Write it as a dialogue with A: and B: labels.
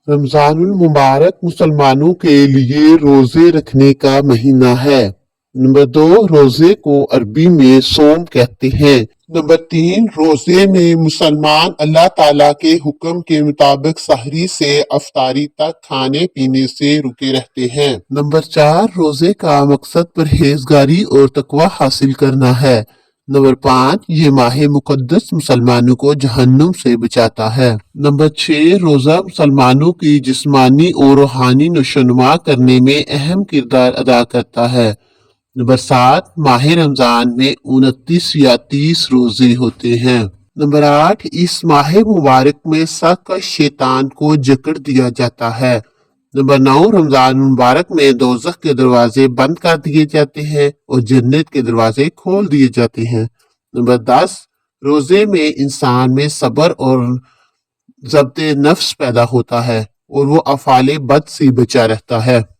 A: रमजान मुबारक मुसलमानों के लिए रोजे रखने का महीना है। नंबर 2, रोजे को अरबी में सोम कहते हैं। नंबर 3, रोजे में मुसलमान अल्लाह ताला के हुक्म के मुताबिक सहरी से अफ्तारी तक खाने पीने से रुके रहते हैं। नंबर 4, रोजे का मकसद परहेजगारी और तकवा हासिल करना है। नंबर 5, ये माह मुकद्दस मुसलमानों को जहन्नुम से बचाता है। नंबर 6, रोजा मुसलमानों की जिस्मानी और रूहानी नशोनुमा करने में अहम किरदार अदा करता है। नंबर 7, माह रमजान में 29 या 30 रोजे होते हैं। नंबर 8, इस माह मुबारक में सख्त शैतान को जकड़ दिया जाता है। नंबर 9, रमजान मुबारक में दोज़ख के दरवाजे बंद कर दिए जाते हैं और जन्नत के दरवाजे खोल दिए जाते हैं। नंबर 10, रोजे में इंसान में सब्र और ज़ब्त नफ्स पैदा होता है और वो अफ़ाले बद से बचा रहता है।